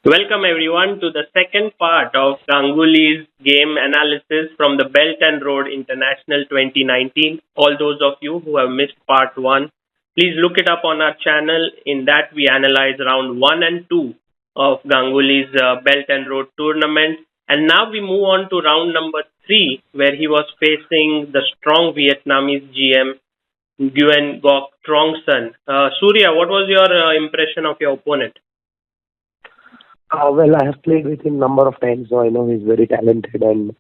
Welcome everyone to the second part of Ganguly's game analysis from the Belt and Road International 2019. All those of you who have missed part 1, please look it up on our channel. In that we analyze round 1 and 2 of Ganguly's Belt and Road tournament. And now we move on to round number 3 where he was facing the strong Vietnamese GM Nguyen Ngoc Trong Son. Surya, what was your impression of your opponent? Well, I have played with him number of times, so I know he's very talented and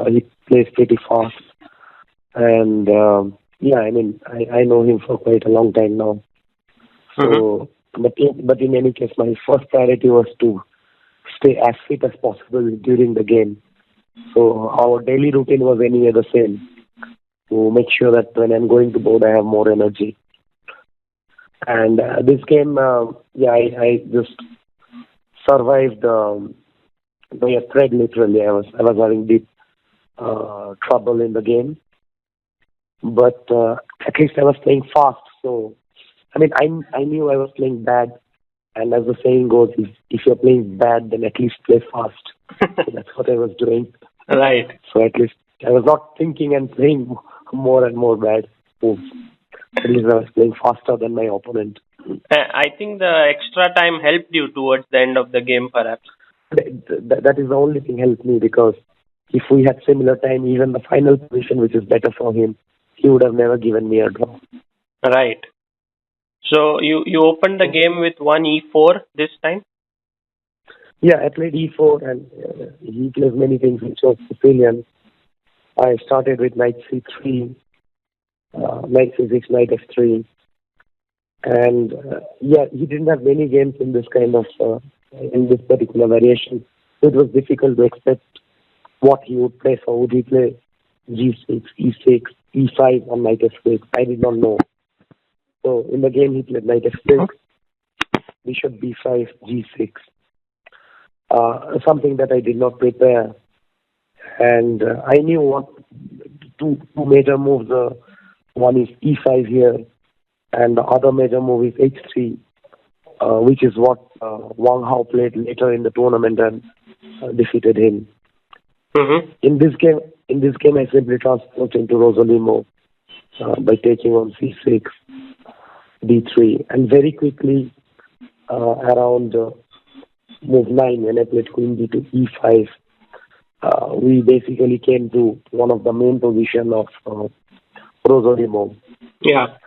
he plays pretty fast. And yeah, I know him for quite a long time now. So, but in any case, my first priority was to stay as fit as possible during the game. So our daily routine was anyway the same, to make sure that when I'm going to board, I have more energy. And this game, I just survived by a thread. Literally, I was having deep trouble in the game, but at least I was playing fast. So I knew I was playing bad, and as the saying goes, if you're playing bad, then at least play fast. So that's what I was doing. Right. So at least I was not thinking and playing more and more bad moves. At least I was playing faster than my opponent. I think the extra time helped you towards the end of the game, perhaps. That is the only thing helped me, because if we had similar time, even the final position, which is better for him, he would have never given me a draw. Right. So you opened the game with 1e4 this time? Yeah, I played e4, and he plays many things which was Sicilian. I started with knight c3, knight c6, knight f3. And he didn't have many games in this kind of in this particular variation. So it was difficult to expect what he would play. So would he play g6, e6, e5, or knight f6? I did not know. So in the game he played knight f6, bishop b5, g6. Something that I did not prepare. And I knew what two major moves. One is e5 here, and the other major move is h3, which is what Wang Hao played later in the tournament and defeated him. Mm-hmm. In this game, I simply transposed into Rosolimo by taking on c6, d3, and very quickly around move 9, when I played queen d2, e5, we basically came to one of the main position of Rosolimo. Yeah.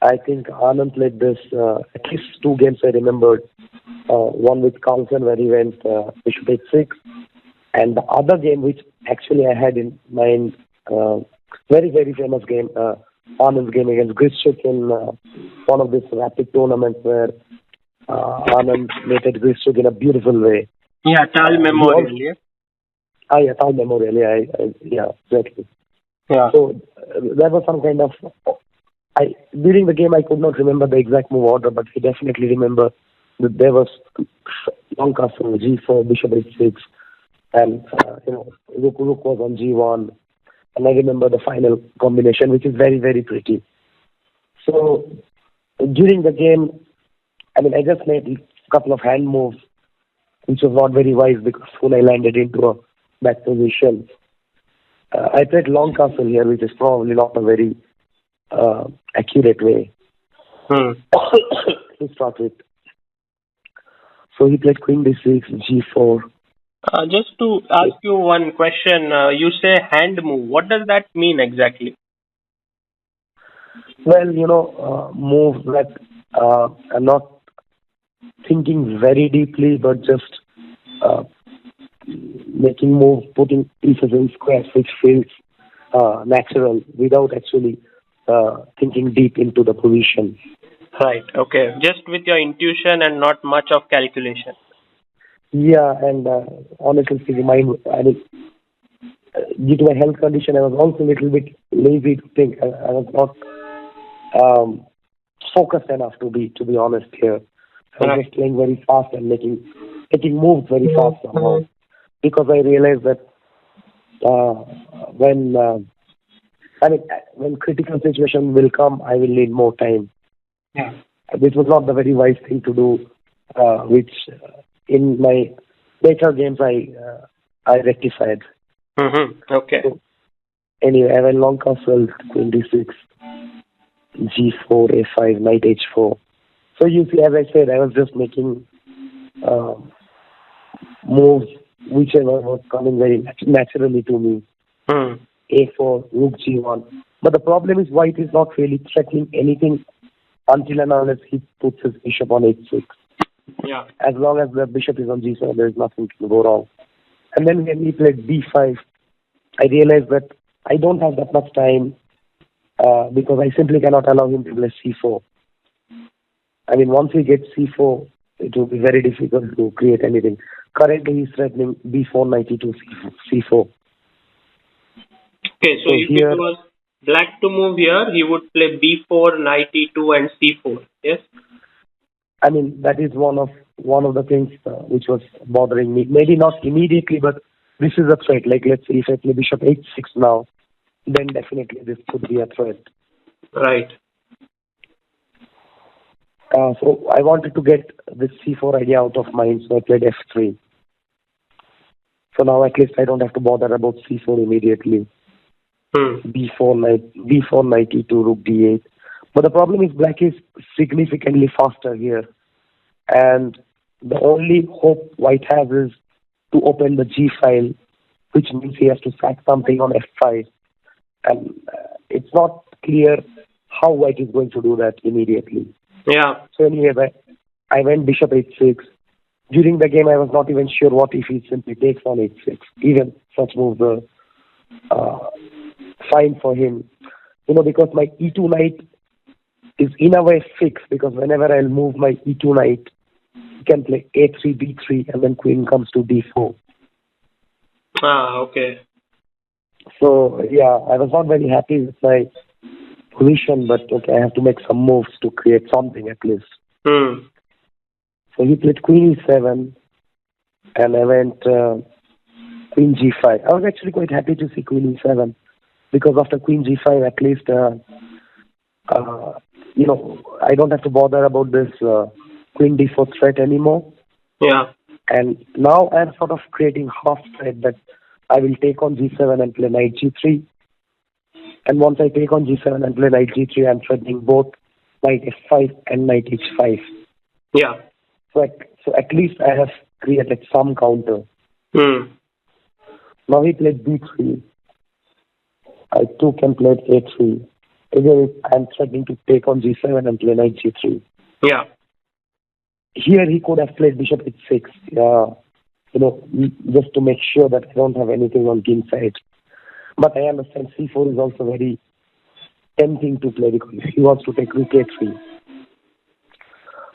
I think Anand played this at least 2 games I remembered. One with Carlsen where he went bishop h6, and the other game which actually I had in mind, very very famous game, Anand's game against Grischuk in one of these rapid tournaments where Anand mated Grischuk in a beautiful way. Yeah, Tal Memorial. Yeah, Tal Memorial. Yeah, exactly. Yeah. So there was some kind of. During the game, I could not remember the exact move order, but I definitely remember that there was long castle g4, bishop h6, and rook was on g1, and I remember the final combination, which is very very pretty. So during the game, I just made a couple of hand moves, which was not very wise because when I landed into a bad position, I played long castle here, which is probably not a very accurate way to start with. So he played queen d6, g4. Just to ask you one question, you say hand move. What does that mean exactly? Well, moves that I'm not thinking very deeply, but just making moves, putting pieces in squares, which feels natural without actually thinking deep into the position. Right. Okay. Just with your intuition and not much of calculation. Yeah, and honestly speaking, due to my health condition, I was also a little bit lazy to think. I was not focused enough to be honest here. I was just playing very fast and making moves very fast somehow, because I realized that when critical situation will come, I will need more time. Yeah. This was not the very wise thing to do, which in my later games, I rectified. Okay. So anyway, I went long castle, queen d6, g4, a5, knight h4. So you see, as I said, I was just making uh, moves whichever was coming very naturally to me. Hmm. A4, rook g1. But the problem is white is not really threatening anything until and unless he puts his bishop on h6. Yeah. As long as the bishop is on g7, there is nothing to go wrong. And then when he played b5, I realized that I don't have that much time because I simply cannot allow him to play c4. I mean, once he gets c4, it will be very difficult to create anything. Currently, he's threatening b4, knight e2, c4. Okay, so So if it here, was black to move here, he would play b4, knight e2, and c4. Yes. I mean, that is one of the things which was bothering me. Maybe not immediately, but this is a threat. Like, let's say if I play bishop h6 now, then definitely this could be a threat. Right. So I wanted to get this c4 idea out of mind, so I played f3. So now at least I don't have to bother about c4 immediately. Hmm. b4 knight e2, rook d8. But the problem is black is significantly faster here, and the only hope white has is to open the g file, which means he has to sack something on f5, and it's not clear how white is going to do that immediately. Yeah. So anyway, I went bishop h6. During the game, I was not even sure what if he simply takes on h6. Even such moves were fine for him. Because my e2 knight is in a way fixed, because whenever I'll move my e2 knight, he can play a3, b3, and then queen comes to d4. Ah, okay. So, yeah, I was not very happy with my position, but okay, I have to make some moves to create something at least. Hmm. So he played queen e7, and I went queen g5. I was actually quite happy to see queen e7, because after queen g5, at least, I don't have to bother about this queen d4 threat anymore. Yeah. And now I'm sort of creating half threat that I will take on g7 and play knight g3. And once I take on g7 and play knight g3, I'm threatening both knight f5 and knight h5. Yeah. So at least I have created some counter. Hmm. Now he played b3. I took and played a3. Again, I'm threatening to take on g7 and play knight g3. Yeah. Here he could have played bishop h6, just to make sure that I don't have anything on king side. But I understand c4 is also very tempting to play because he wants to take rook a3.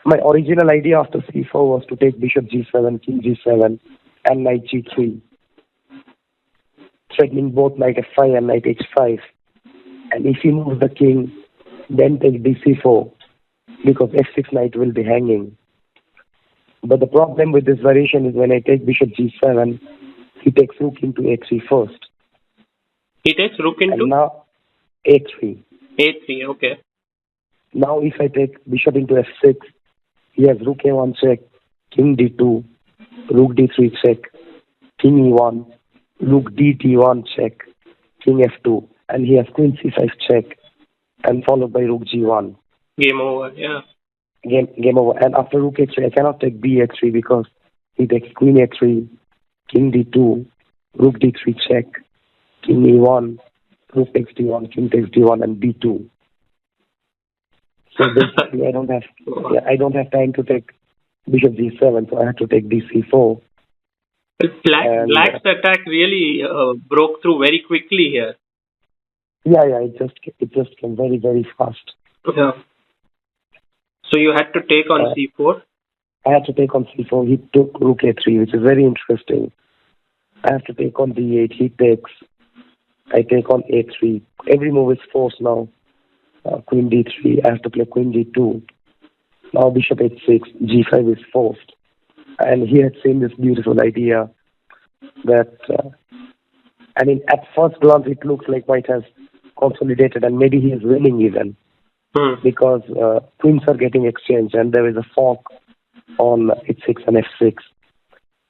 My original idea after c4 was to take bishop g7, king g7, and knight g3, threatening both knight f5 and knight h5. And if he moves the king, then take dc4, because f6 knight will be hanging. But the problem with this variation is when I take bishop g7, he takes rook into a3 first. He takes rook And into now a3. a3. Okay. Now if I take bishop into f6, he has rook a1 check, king d2, rook d3 check, king e1, rook dt1 check, king f2, and he has queen c5 check, and followed by rook g1. Game over. Yeah. Game over. And after rook a3, I cannot take b3 because he takes queen a3, king d2, rook d3 check, king e1, rook takes d1, king takes d1, and b2. So basically, I don't have time to take bishop g7, so I have to take dc4. But Black's attack really broke through very quickly here. Yeah, it just came very, very fast. Yeah. So you had to take on c4. I had to take on c4. He took rook a3, which is very interesting. I have to take on d8. He takes. I take on a3. Every move is forced now. Queen d3. I have to play queen d2. Now bishop h6. g5 is forced. And he had seen this beautiful idea that, at first glance, it looks like white has consolidated and maybe he is winning even. Because queens are getting exchanged and there is a fork on h6 and f6.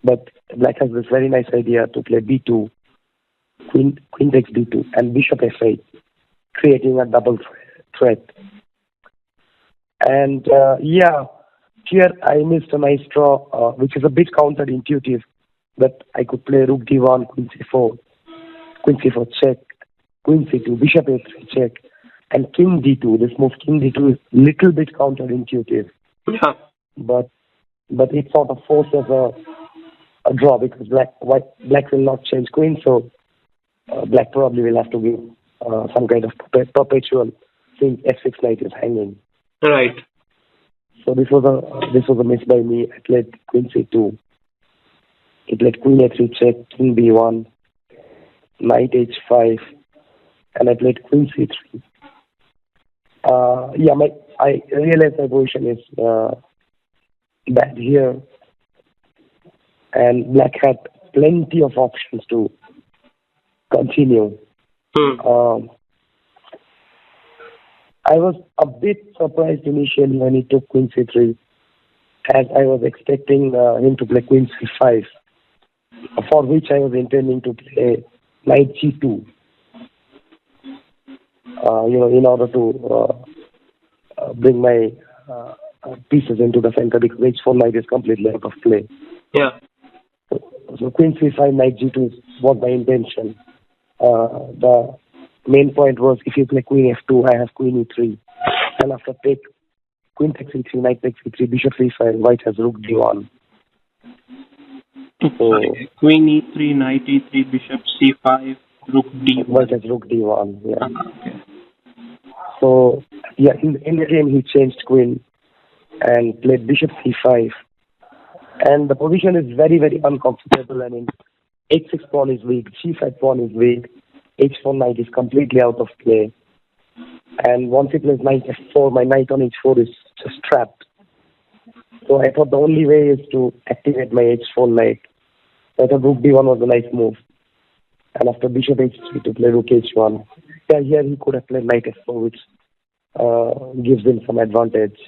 But black has this very nice idea to play b2, queen takes b2, and bishop f8, creating a double threat. And here I missed a nice draw, which is a bit counterintuitive, that I could play rook d1, queen c4 check, queen c2, bishop a3 check, and king d2. This move king d2 is little bit counterintuitive, Yeah. but it sort of forces a draw because black will not change queen, so black probably will have to give some kind of perpetual since f6 knight is hanging. Right. So this was a miss by me. I played queen c2. He played queen a3 check, king b1, knight h5, and I played queen c3. I realized my position is bad here, and black had plenty of options to continue. Hmm. I was a bit surprised initially when he took queen c3, as I was expecting him to play queen c5, for which I was intending to play knight g2. In order to bring my pieces into the center, because h4 knight is completely out of play. Yeah. So queen c5, knight g2 was my intention. The main point was, if you play queen f2, I have queen e3, and after take queen takes e3, knight takes e3, bishop c5, white has rook d1. So Queen e3, knight e3, bishop c5, rook d1. white has rook d1. Yeah. Okay. So in the game he changed queen and played bishop c5, and the position is very, very uncomfortable. I mean, h6 pawn is weak, c5 pawn is weak, h4 knight is completely out of play, and once he plays knight f4, my knight on h4 is just trapped. So I thought the only way is to activate my h4 knight. So I thought rook d1 was a nice move, and after bishop h3 to play rook h1. Yeah, here he could have played knight f4, which gives him some advantage.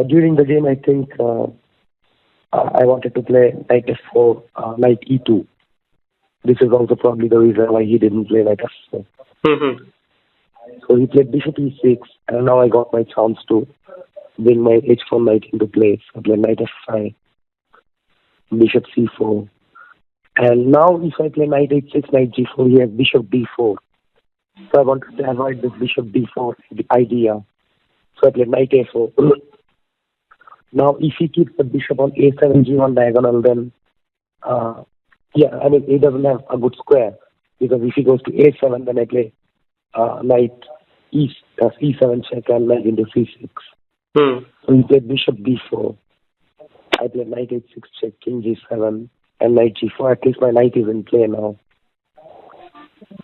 During the game, I think I wanted to play knight f4, knight e2. This is also probably the reason why he didn't play knight f4. Mm-hmm. So he played bishop e6, and now I got my chance to bring my h4 knight into place. I played knight f5, bishop c4. And now if I play knight h6, knight g4, he has bishop d4. So I wanted to avoid this bishop d4 idea. So I played knight a4. Now if he keeps the bishop on a7 g1 diagonal, then he doesn't have a good square, because if he goes to a7, then I play knight e7 check and knight into c6. Hmm. So he played bishop d4. I played knight h6 check, king g7, and knight g4. At least my knight is in play now.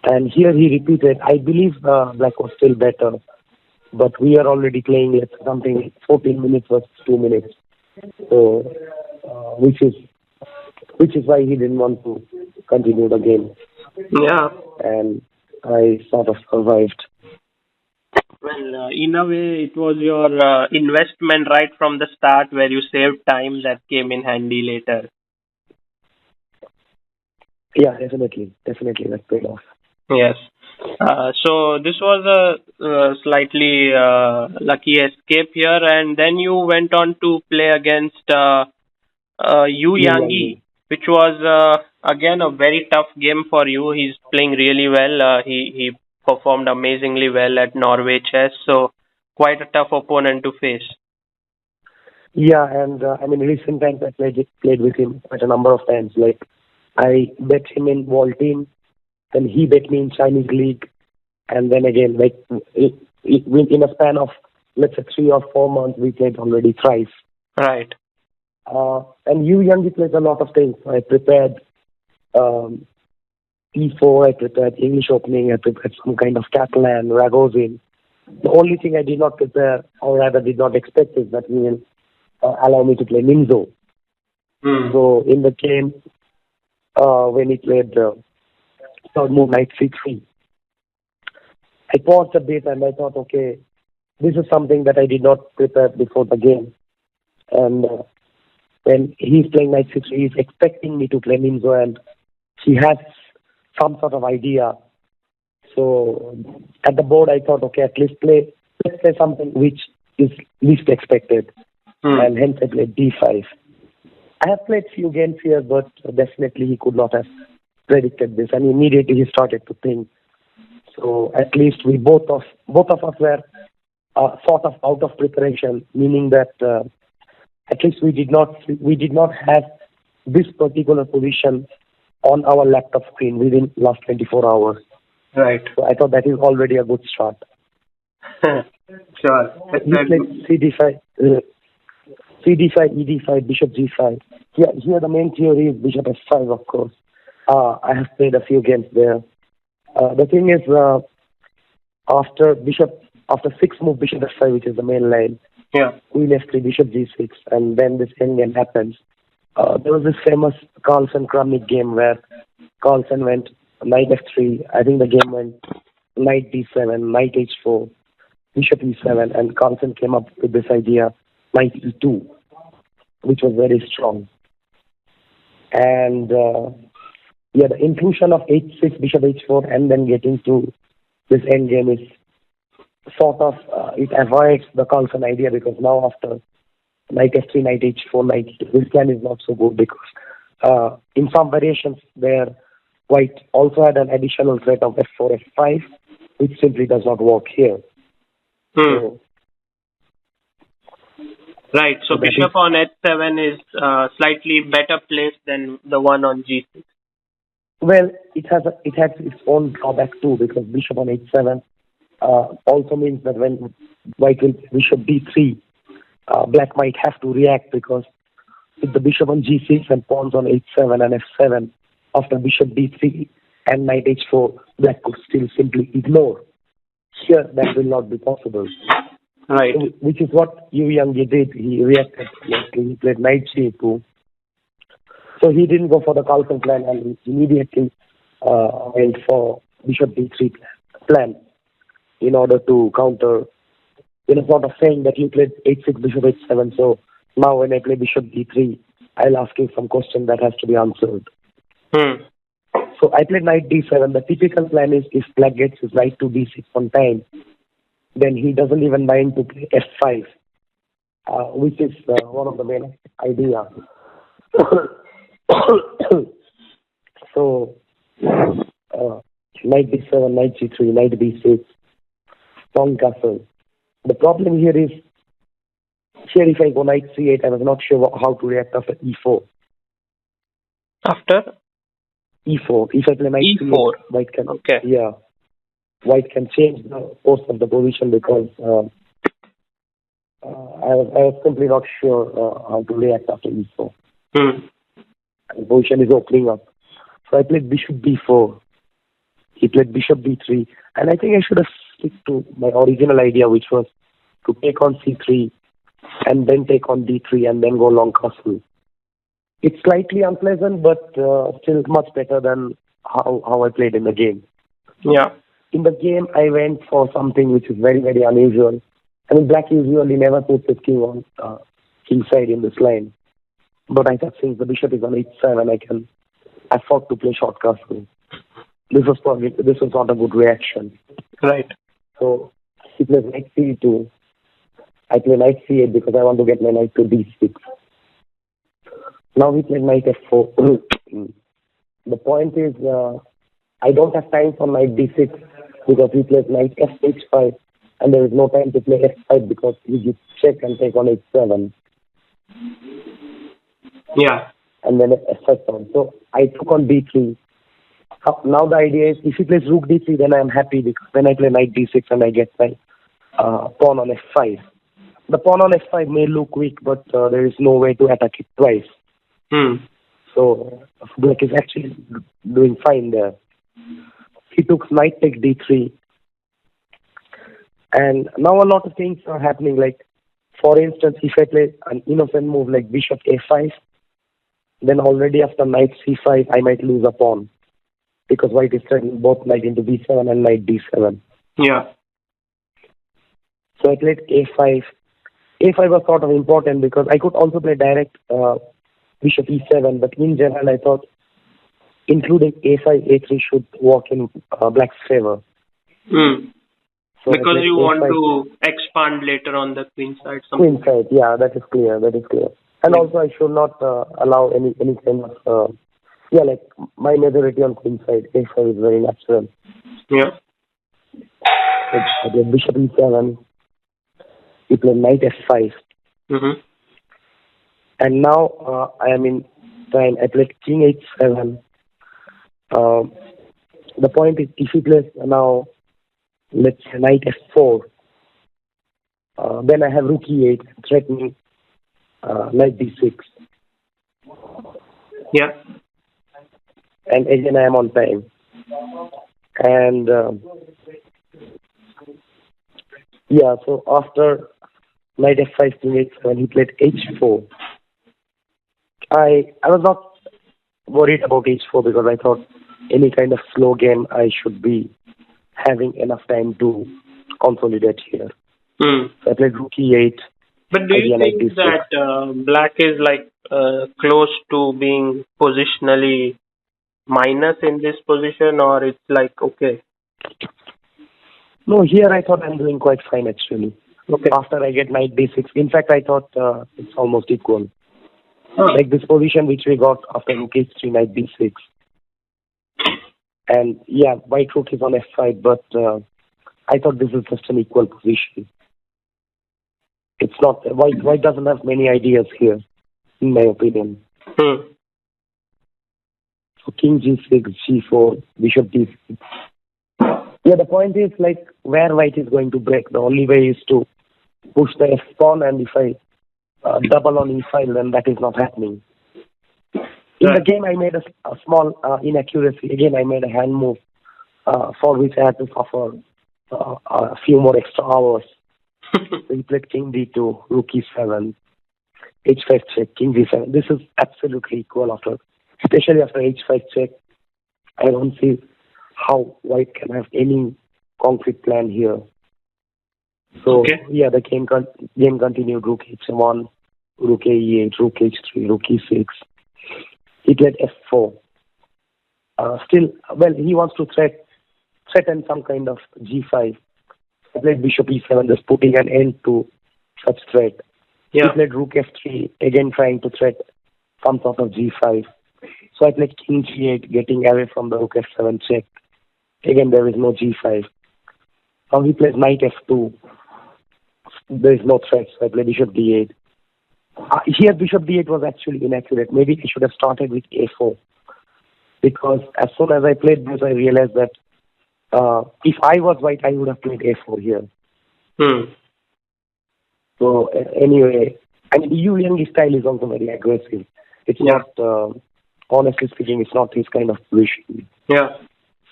And here he repeated. I believe black was still better, but we are already playing something 14 minutes versus 2 minutes. So, which is why he didn't want to continue the game. Yeah. And I sort of survived. Well, in a way, it was your investment right from the start, where you saved time that came in handy later. Yeah, definitely that paid off. Yes. So this was a slightly lucky escape here, and then you went on to play against Yu Yangi, which was again a very tough game for you. He's playing really well. He performed amazingly well at Norway Chess, so quite a tough opponent to face. Yeah, and in recent times I played with him quite a number of times. Like, I bet him in World Team, then he bet me in Chinese League, and then again, like, in a span of, let's say, 3 or 4 months, we played already thrice. Right. And Yu Yangi plays a lot of things. I prepared P4, I prepared English opening, I prepared some kind of Catalan, Ragozin. The only thing I did not prepare, or rather did not expect, is that he will allow me to play Minzo. So in the game, when he played third move knight c3, I paused a bit and I thought, okay, this is something that I did not prepare before the game. And When he's playing knight c3, he's expecting me to play Minzo, and he has some sort of idea. So at the board, I thought, okay, at least let's play something which is least expected, and hence I played d5. I have played few games here, but definitely he could not have predicted this, and immediately he started to think. So at least we both of us were sort of out of preparation, meaning that at least we did not have this particular position on our laptop screen within last 24 hours. Right. So I thought that is already a good start. Sure. That's He very played good. CD5, CD5, ED5, Bishop G5. Here the main theory is Bishop S5, of course. I have played a few games there. The thing is, after six move Bishop F5, which is the main line, Yeah. Queen F3, Bishop G6, and then this endgame happens. There was this famous Carlsen-Kramnik game where Carlsen went knight F3. I think the game went knight D7, knight H4, Bishop E7, and Carlsen came up with this idea, knight E2, which was very strong. And the inclusion of H6, Bishop H4, and then getting to this endgame is sort of, it avoids the Carlsen idea, because now after knight F3, knight H4, knight E2, this plan is not so good, because in some variations there, White also had an additional threat of F4, F5, which simply does not work here. So, Right. So So that bishop is- on h7 is slightly better placed than the one on g6. well, it has its own drawback too, because Bishop on H7 also means that when White will Bishop D3, Black might have to react, because with the Bishop on G6 and pawns on H7 and F7, after Bishop D3 and Knight H4, Black could still simply ignore. Here, that will not be possible. Right. Which is what Yu Yang did. He reacted. He played Knight C2. So he didn't go for the Carlsen plan, and he immediately went for Bishop D3 plan in order to counter, sort of saying that you played H6, Bishop H7. So now when I play Bishop D3, I'll ask you some question that has to be answered. So I played Knight D7. The typical plan is if Black gets his Knight to D6 on time, then he doesn't even mind to play F5, which is one of the main idea. So Knight D7, Knight G3, Knight B6, strong castle. The problem here is, here if I go Knight C8, I was not sure how to react after E4. After E4. If I play Knight E4. C8, White can, Okay. White can change the course of the position, because I was simply not sure how to react after E4. The position is opening up. So I played Bishop B4. He played Bishop B3. And I think I should have stick to my original idea, which was to take on C3 and then take on D3 and then go long castle. It's slightly unpleasant, but still much better than how I played in the game. Yeah. In the game, I went for something which is very, very unusual. I mean, Black usually never puts his king on king side in this line. But I thought since the bishop is on H7, I can afford to play short castle. This was not a good reaction. Right. So he plays knight C2. I play knight C8 because I want to get my knight to D6. Now we play knight F4. The point is, I don't have time for knight D6 because he plays knight F5, and there is no time to play F5 because he just check and take on H7. Yeah. And then F5 pawn. So I took on D3. Now the idea is, if he plays rook D3, then I am happy, because then I play knight D6 and I get my pawn on F5. The pawn on F5 may look weak, but there is no way to attack it twice. So Black is actually doing fine there. He took knight take D3. And now a lot of things are happening. Like, for instance, if I play an innocent move like bishop A5, then already after knight C5, I might lose a pawn, because White is threatening both knight into B7 and knight D7. Yeah. So I played A5. A5 was sort of important because I could also play direct bishop e7, but in general I thought including a5, a3 should work in black's favor. Hmm. So I Because played you want a5, to expand later on the queen side. queen Something. side. Yeah, that is clear. That is clear. And Hmm. also I should not allow any kind of yeah, like my majority on queen side. a5 is very natural. Yeah. So I played bishop e7. He played knight f5, Mm-hmm. and now I am in time. I played king h7. Uh, the point is, if he plays now, let's say knight f4, then I have rook e8 threatening knight d6, Yeah. and again I am on time. And yeah, so after knight f5, king h7, he played h4. I was not worried about h4 because I thought any kind of slow game I should be having enough time to consolidate here. Hmm. So I played rook e8, But do you idea knight think d6. that black is like close to being positionally minus in this position, or it's like okay? No, here I thought I'm doing quite fine actually. Okay. After I get knight d6, in fact I thought it's almost equal. Huh. Like this position which we got after rook h3, knight d6. And yeah, white rook is on f5, but I thought this is just an equal position. It's not, white doesn't have many ideas here, in my opinion. Hmm. So king g6, g4, bishop d6. Yeah, the point is like where white is going to break. The only way is to push the f pawn, and if I double on e5, then that is not happening. In the Right. game, I made a small inaccuracy. Again, I made a hand move for which I had to suffer a few more extra hours. So he played king d2, rook e7, h5 check, king d7. This is absolutely equal especially after h5 check. I don't see how white can have any concrete plan here. So Okay. yeah, the game continued. Rook h1, rook a8, rook h3, rook e6. He played f4. Still, well, he wants to threaten some kind of g5. He played bishop e7, just putting an end to such threat. He Yeah. played rook f3, again trying to threat some sort of g5. So I played king g8, getting away from the rook f7 check. Again, there is no g5. Now he plays knight f2. There is no threat, so I play bishop d8. Here, bishop d8 was actually inaccurate. Maybe I should have started with a4. Because as soon as I played this, I realized that if I was white, I would have played a4 here. Hmm. So anyway, I mean, Yu Yang style is also very aggressive. It's Yeah. not, honestly speaking, it's not his kind of position. Yeah.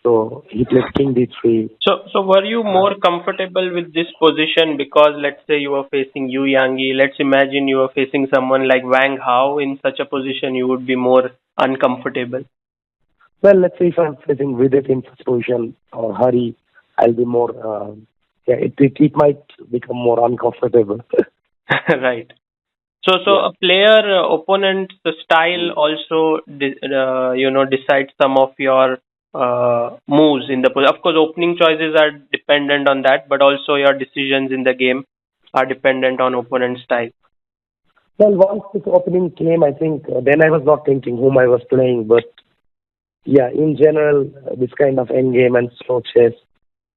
So he played king d3. So were you more comfortable with this position because let's say you were facing Yu Yangi, let's imagine you were facing someone like Wang Hao in such a position, you would be more uncomfortable. Well, let's say if I'm facing Vidit in such position or Hari, I'll be more, yeah, it might become more uncomfortable. Right. So Yeah. a player opponent's style also decides some of your moves in the of course opening choices are dependent on that, but also your decisions in the game are dependent on opponent's style. Well, once this opening came, I think then I was not thinking whom I was playing, but yeah, in general, this kind of endgame and slow chess,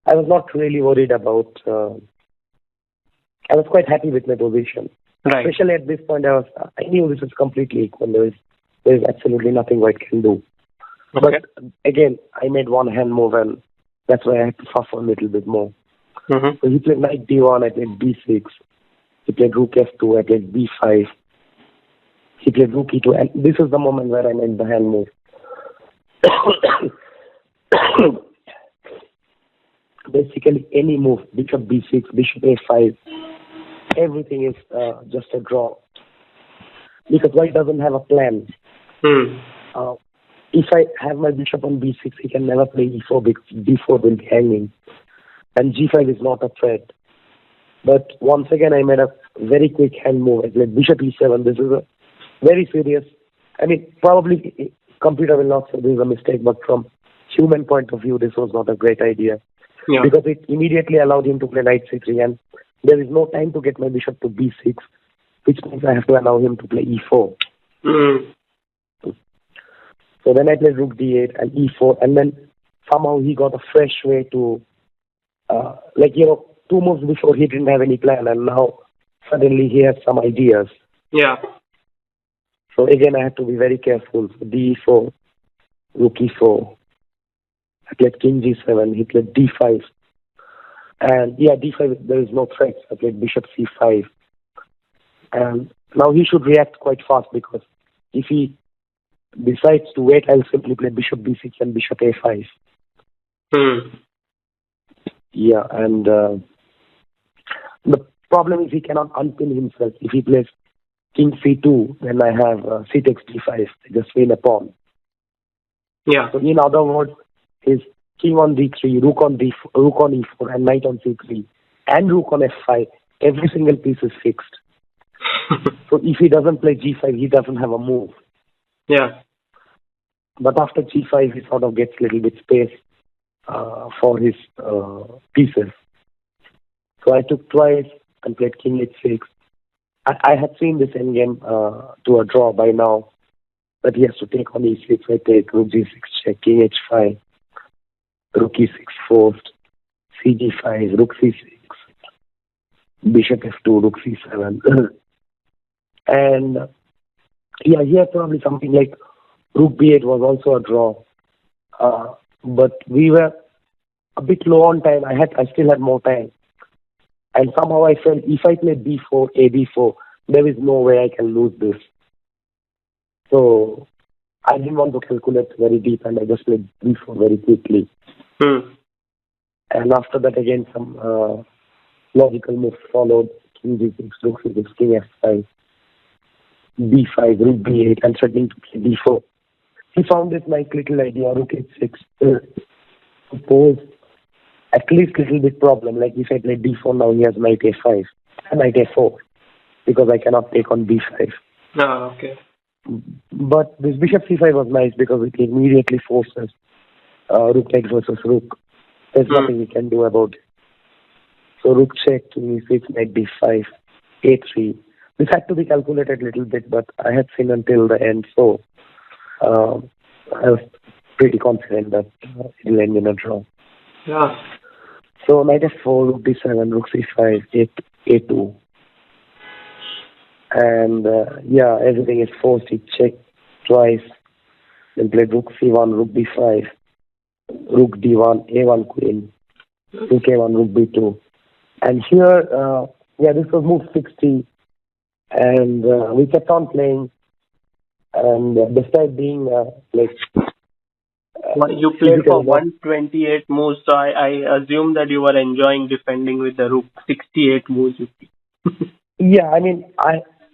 I was not really worried about. I was quite happy with my position. Right. Especially at this point, I knew this is completely equal. There is absolutely nothing white can do. Okay. But again, I made one hand move, and that's why I had to suffer a little bit more. Mm-hmm. So he played knight d1, I played b6. He played rook f2, I played b5. He played rook e2, and this is the moment where I made the hand move. Basically, any move, bishop b6, bishop a5, everything is just a draw. Because white doesn't have a plan. Hmm. If I have my bishop on b6, he can never play e4 because d4 will be hanging. And g5 is not a threat. But once again, I made a very quick hand move. I played bishop e7. This is a very serious I mean, probably computer will not say this is a mistake, but from human point of view, this was not a great idea Yeah. because it immediately allowed him to play knight c3, and there is no time to get my bishop to b6, which means I have to allow him to play e4. Mm. So then I played rook d8 and e4, and then somehow he got a fresh way to, like, 2 moves before he didn't have any plan, and now suddenly he has some ideas. Yeah. So again, I had to be very careful. So d4, rook e4. I played king g7. He played d5. And yeah, d5, there is no threat. I played bishop c5. And now he should react quite fast because if he decides to wait, I'll simply play bishop b6 and bishop a5. Mm. Yeah, and the problem is he cannot unpin himself. If he plays king c2, then I have c takes d5. I just win a pawn. Yeah. So in other words, his king on d3, rook on e4, and knight on c3, and rook on f5. Every single piece is fixed. So if he doesn't play g5, he doesn't have a move. Yeah. But after g5, he sort of gets a little bit space for his pieces. So I took twice and played king h6. I had seen this endgame to a draw by now, but he has to take on e6. I take rook g6 check, king h5, rook e6 forced, cg5, rook c6, bishop f2, rook c7. And yeah, here probably something like rook b8 was also a draw. But we were a bit low on time. I still had more time. And somehow I felt if I play b4, ab4, there is no way I can lose this. So I didn't want to calculate very deep, and I just played b4 very quickly. Mm. And after that, again, some logical moves followed. King g6, rook c6, king f5, b5, rook b8, and threatening to play d4. He found this nice little idea, rook h6, suppose at least little bit problem. Like if I play d4 now, he has knight a5 and knight a4 because I cannot take on b5. Ah, okay. But this bishop c5 was nice because it immediately forces rook takes versus rook. There's nothing we can do about it. So rook check, king e6, knight b5, a3. This had to be calculated a little bit, but I had seen until the end, so I was pretty confident that it will end in a draw. Yeah. So knight f4, rook d7, rook c5, a2. And yeah, everything is forced. He checked twice. Then played rook c1, rook b5, rook d1, a1 queen, rook a1, rook b2. And here, yeah, this was move 60. And we kept on playing. And despite being like You played for physical enough, 128 moves, so I assume that you were enjoying defending with the rook. 68 moves. yeah, I mean,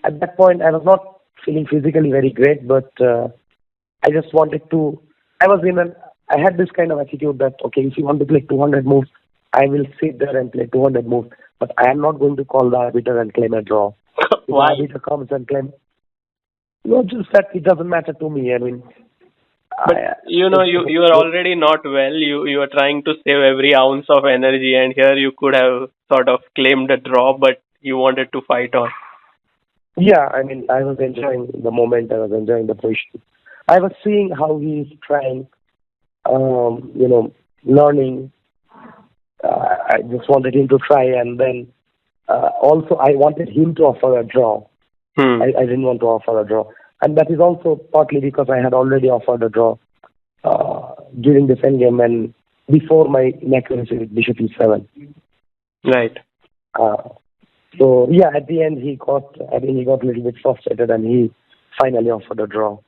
at that point I was not feeling physically very great, but I just wanted to. I had this kind of attitude that okay, if you want to play 200 moves, I will sit there and play 200 moves, but I am not going to call the arbiter and claim a draw. If the Why? arbiter comes and claim, not just that it doesn't matter to me. I mean, But you are already not well. You are trying to save every ounce of energy, and here you could have sort of claimed a draw, but you wanted to fight on. yeah, I mean, I was enjoying the moment. I was enjoying the position. I was seeing how he's trying, learning. I just wanted him to try, and then also I wanted him to offer a draw. I didn't want to offer a draw, and that is also partly because I had already offered a draw during this endgame and before my inaccuracy with bishop e7. Right. So yeah, at the end he got a little bit frustrated, and he finally offered a draw.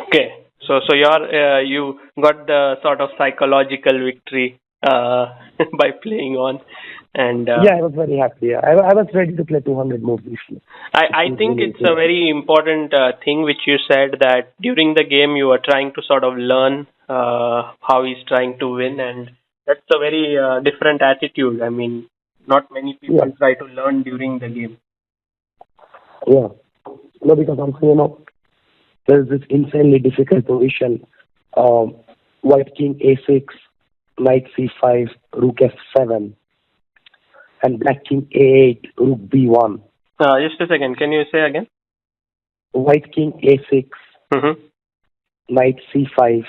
Okay. So you got the sort of psychological victory by playing on, and Yeah, I was very happy. I was ready to play 200 moves this year. I think it's a very important thing which you said that during the game you were trying to sort of learn how he's trying to win, and that's a very different attitude. I mean, not many people Yeah. try to learn during the game. Yeah. No, because also, There's this insanely difficult position. Um, White king a6, knight c5, rook f7, and black king a8, rook b1. Just a second. Can you say again? White king a6, Mm-hmm. knight c5,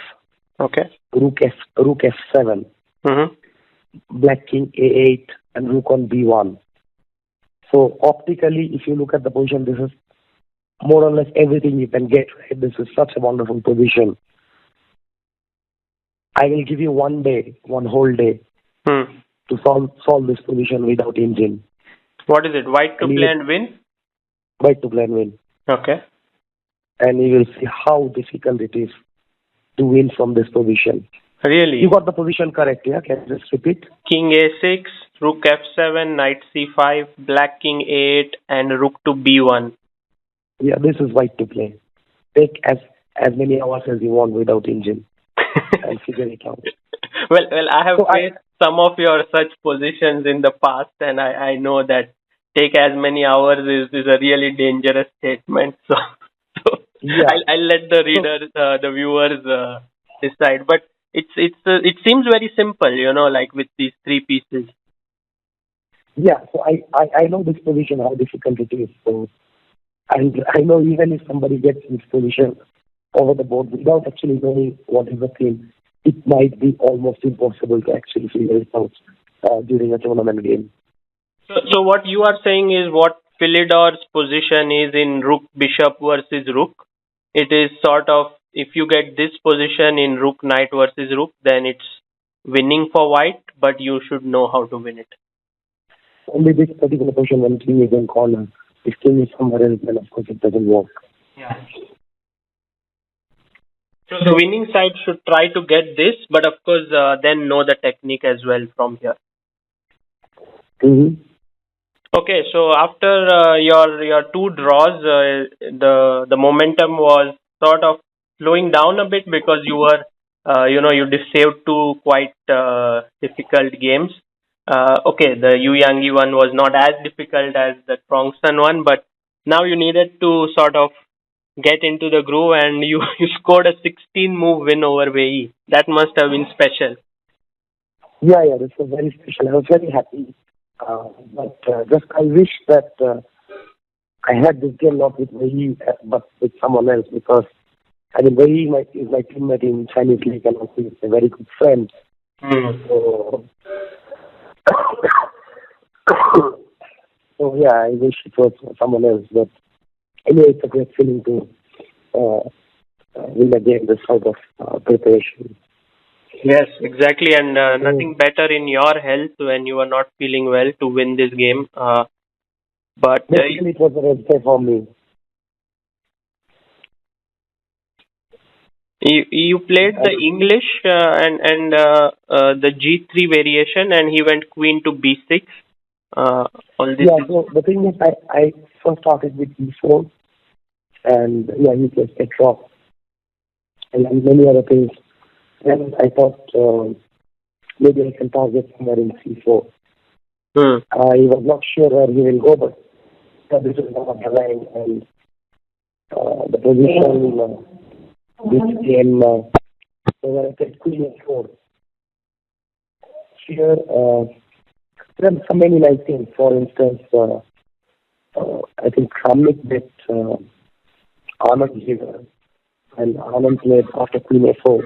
Okay. rook f7, Mm-hmm. black king a8, and rook on b1. So optically, if you look at the position, this is more or less everything you can get. Right? This is such a wonderful position. I will give you one day, one whole day, Hmm. to solve this position without engine. What is it? White to And you play will and win? white to play and win. Okay. And you will see how difficult it is to win from this position. Really? You got the position correct, yeah? Can you just repeat? King a6, rook f7, knight c5, black king a8, and rook to b1. Yeah, this is white to play. Take as many hours as you want without engine and figure it out. Well, I have So faced some of your such positions in the past, and I know that take as many hours is a really dangerous statement. So yeah. I'll let the readers, the viewers decide. But it seems very simple, like with these three pieces. Yeah, so I know this position, how difficult it is. So, and I know even if somebody gets this position over the board without actually knowing what is the theme, it might be almost impossible to actually figure it out during a tournament game. So what you are saying is what Philidor's position is in rook bishop versus rook. It is sort of if you get this position in rook knight versus rook, then it's winning for white, but you should know how to win it. Only this particular position when king is in corner, if king is somewhere else, then of course it doesn't work. Yeah. So the winning side should try to get this, but of course then know the technique as well from here. Mm-hmm. Okay, so after your two draws, the momentum was sort of slowing down a bit because you were you saved two quite difficult games. Okay, the Yu Yangi one was not as difficult as the Trongson one, but now you needed to sort of get into the groove, and you you scored a 16 move win over Wei. That must have been special. Yeah, this was very special. I was very happy. But just I wish that I had this game not with Wei, but with someone else because I mean Wei is my teammate in Chinese League and also he's a very good friend. Hmm. So, so yeah, I wish it was someone else. But anyway, it's a great feeling to win a game this sort of preparation. Yes, exactly, and nothing better in your health when you are not feeling well to win this game. But Basically, it was a red day for me. you played the English and the G3 variation, and he went Queen to B6. All this. Yeah, so the thing is, I first started with E4, and yeah, he plays a drop, and many other things. And I thought maybe I can target somewhere in C4. I was not sure where he will go, but this is one of the line, and the position which came, when I said Queen A4. Here, there are so many nice things. For instance, I think Kramnik bet Anand here, and Anand played after Queen A4,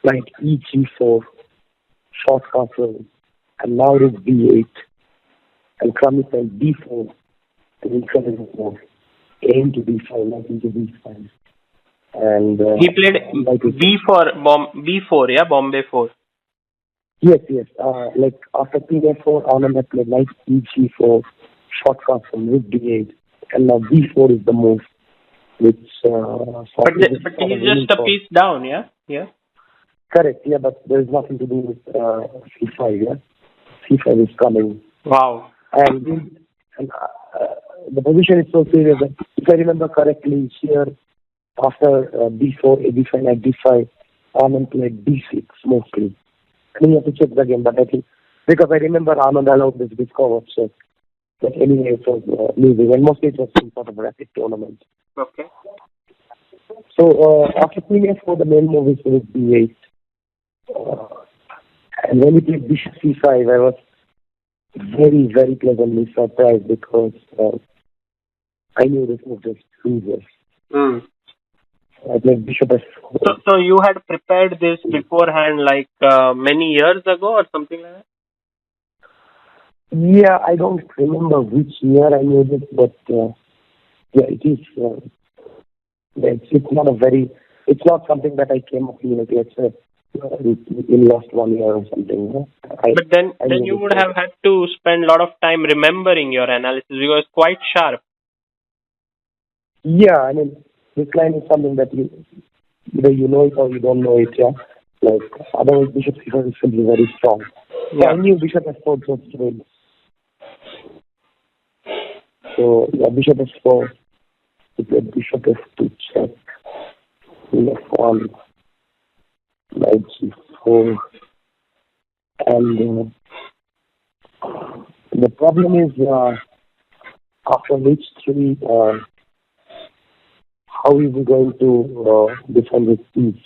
knight E G4, short castle, and now rook B8, and Kramnik went B4, and he cut it off, aim to B5, knight into B5. And he played B4, yeah, Bombay 4. Yes. Like after Queen A4, Anand had played knight E G4, short castle, rook B8, and now B4 is the move, which but he's just a piece down, yeah. Correct, yeah, but there is nothing to do with C5, yeah. C5 is coming. Wow. And the position is so serious that if I remember correctly, here after B4, AB5, knight D5, Anand played B6 mostly. I mean, you have to check the game, but I think because I remember Anand allowed this discover check. But anyway, it was losing, and mostly it was some sort of rapid tournament. Okay. So after queen f4, the main move is with b8. Uh, and when he played bishop c5, I was very pleasantly surprised because I knew this move just loses. Mm. I played bishop So, f4. so you had prepared this beforehand, like many years ago or something like that? Yeah, I don't remember which year I knew this, but yeah, it is. It's not a very. It's not something that I came up with, like, let's say, in last 1 year or something. But then, I then knew you this. would have had to spend a lot of time remembering your analysis because it's quite sharp. Yeah, I mean, this line is something that either you know it or you don't know it. Yeah, like otherwise bishop c4 is simply very strong. So I Yeah. knew bishop f4 just wins. So yeah, bishop f4. We played bishop f2 check. Queen f1, knight g4, and the problem is after h3, how is he going to defend his piece?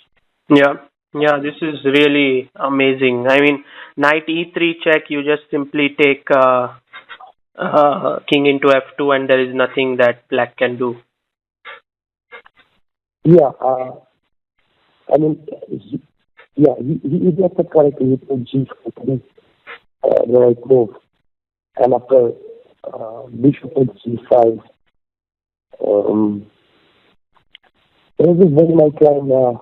Yeah. Yeah, this is really amazing. I mean, knight e3 check, you just simply take king into f2 and there is nothing that black can do. Yeah, I mean, he gets it correctly. He played g4, the right move, and after bishop at g5, um, there was this very nice line.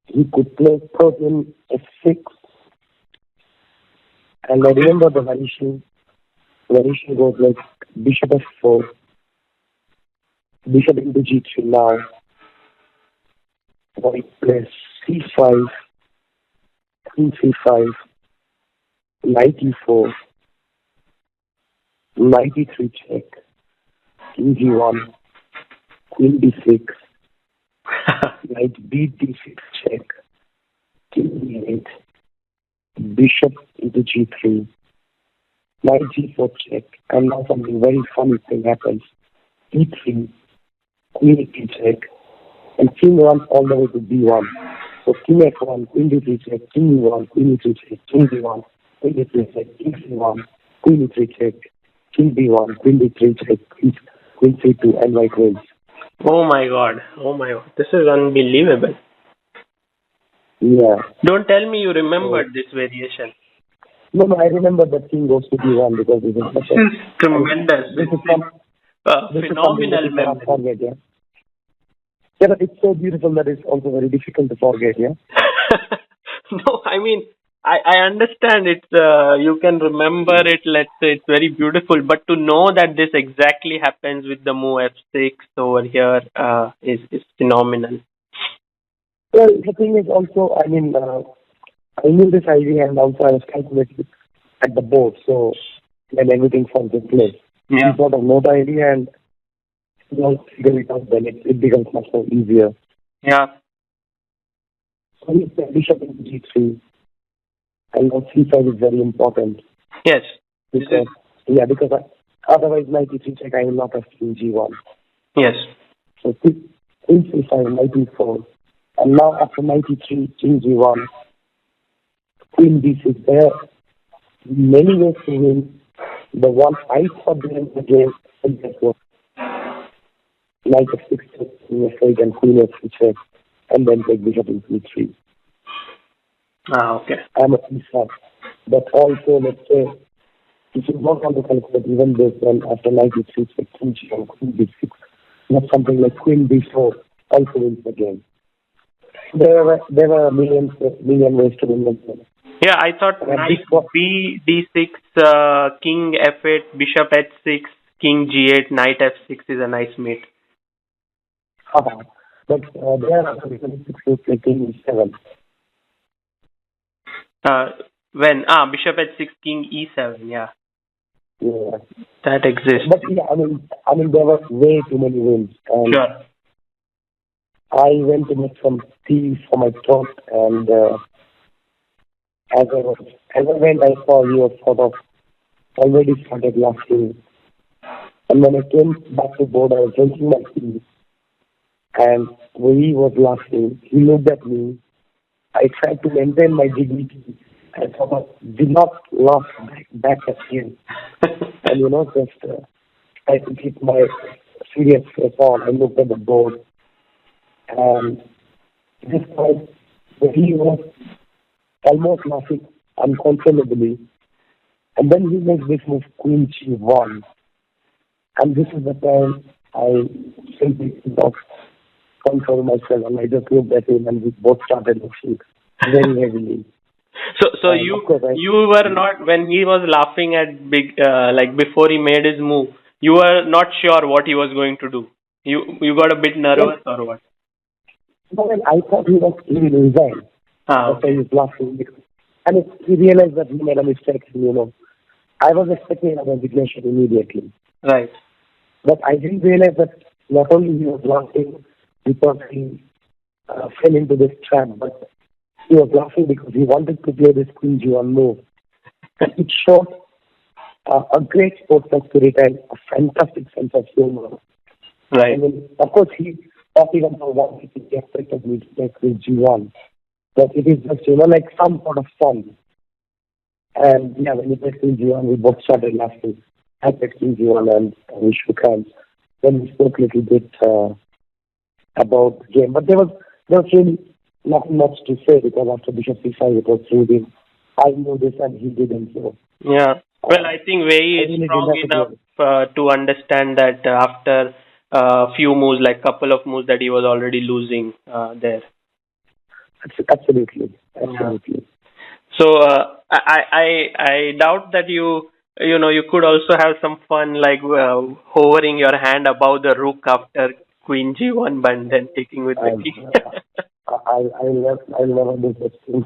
He could play in f6, and I remember the variation goes like bishop f4, bishop into g3 now, white plays c5, queen c5, knight e4, knight e3 check, king g1, queen d6, knight b d6 check, king e8, bishop into g3, knight g4 check, and now something very funny thing happens. e3, queen e3 check, and king runs all the way to b1. So king f1, queen d3 check, king e1, queen e3 check, king d1, queen d3 check, king c1, queen e3 check, king b1, queen d3 check, queen c2, and white wins. Oh my god. Oh my god. This is unbelievable. Yeah. Don't tell me you So, remembered this variation. no, I remember that king goes to b1 because this is such This is a, and tremendous. this is some, this is something that Phenomenal you cannot memory. forget, yeah. Yeah, but it's so beautiful that it's also very difficult to forget, yeah. No, I mean, I understand it. You can remember it. Let's say it's very beautiful, but to know that this exactly happens with the move f6 over here is phenomenal. Well, the thing is also, I mean, I knew this idea and also I was calculating at the board, so when everything falls in place. Yeah. You sort of know the idea and you don't figure it out, then it becomes much more easier. Yeah. So he said bishop into g3, and now c5 is very important Yes. This is because, because otherwise knight e3 check, I will not have king g1. yes. So queen c5, knight e4, and now after knight e3, king g1, queen b6, there are many ways to win. The one I thought during the game was knight f6 check, king f8, and queen f3 check, and then take bishop in c3. Okay. I'm a p7. But also, let's say, if you don't want to calculate even this, then after knight e3 check, king g1, queen b6, not something like queen b4 also wins the game. There were million ways to win the game. Yeah, I thought And knight b d6, king f8, bishop h6, king g8, knight f6 is a nice mate. But there are also different fixes like king e7. When bishop h6, king e7, yeah, Yeah. that exists. But yeah, I mean, there were way too many wins, and Sure. I went to make some tea for my throat, and as I went, I saw you were sort of already started laughing. And when I came back to board, I was drinking my tea, And when he was laughing, he looked at me. I tried to maintain my dignity and sort of did not laugh back at him. And just try to keep my serious face on. I looked at the board, and this time he was almost laughing uncontrollably. And then he makes this move, Queen G1. And this is the time I simply could not control myself, and I just looked at him, and we both started laughing very heavily. So And of course, you were not, when he was laughing at big like before he made his move, you were not sure what he was going to do. You got a bit nervous or what? I thought he will resign. Ah, That's why okay. he was laughing. And he realized that he made a mistake. I was expecting a resignation immediately. Right. But I didn't realize that not only he was laughing because he fell into this trap, but he was laughing because he wanted to play this Queen G1 move. And it showed a great sportsman spirit and a fantastic sense of humor. I Right. mean, of course, he thought even for one he expected me to take Queen G1. But it is just, like some sort of fun. And yeah, when he played Queen G1, we both started laughing. I played Queen G1 and we shook hands. Then we spoke a little bit about the game. But there was really not much to say because after Bishop C5 it was losing. I knew this and he didn't. So Yeah. Well, uh, I think Wei I is really didn't strong have to enough do it. to understand that after a few moves, like couple of moves, that he was already losing there. Absolutely. Yeah. Absolutely. So I doubt that you could also have some fun, like hovering your hand above the rook after Queen G1 and then taking with the And king. I'll never do such things.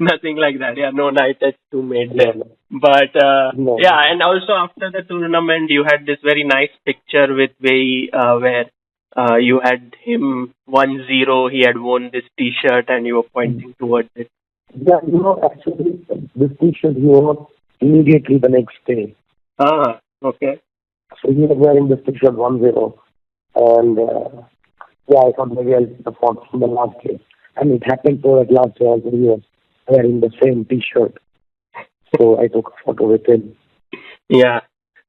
Nothing like that. Yeah, no knight h2 made No, there. no, But no, yeah, no. and also after the tournament, you had this very nice picture with Wei where you had him 1-0. He had worn this T-shirt, and you were pointing towards it. Yeah, actually, this T-shirt he wore immediately the next day. Ah, okay. So he was wearing this T-shirt 1-0. And yeah, I thought maybe I'll take the photo from the last day. And it happened so that last day also he was wearing the same T-shirt. So I took a photo with him. Yeah,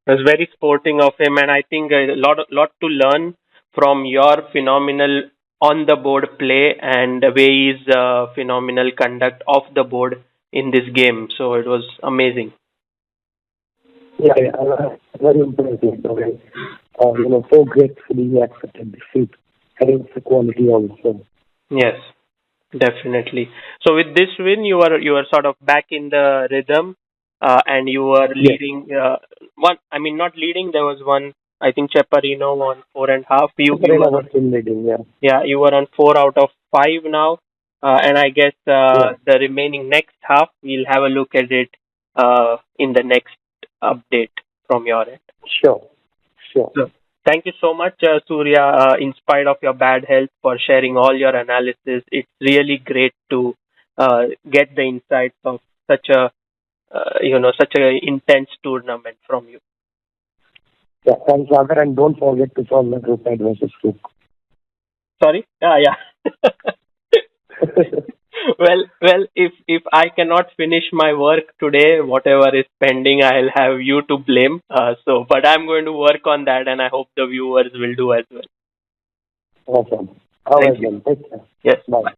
it was very sporting of him, and I think a lot to learn from your phenomenal on the board play and Wei's phenomenal conduct off the board in this game. So it was amazing. Yeah, yeah, very impressive. The way, so gratefully he accepted defeat. Having the quality also. Yes, definitely. So with this win, you were sort of back in the rhythm, and you were Yes. leading. One, I mean, not leading. There was one. I think Chaparino won 4.5. You Serena were was on. still leading, yeah. Yeah, you were on 4 out of 5 now, and I guess Yeah. the remaining next half we'll have a look at it in the next update from your end. Sure. Sure. So, thank you so much, Surya, in spite of your bad health, for sharing all your analysis. It's really great to get the insights of such a intense tournament from you. Yeah, thanks, Sagar, and don't forget to solve the group versus group. Sorry? Yeah. Well, if I cannot finish my work today, whatever is pending, I'll have you to blame. But I'm going to work on that, and I hope the viewers will do as well. Awesome. All Thank right you. then. Take care. Yes. Bye. Bye.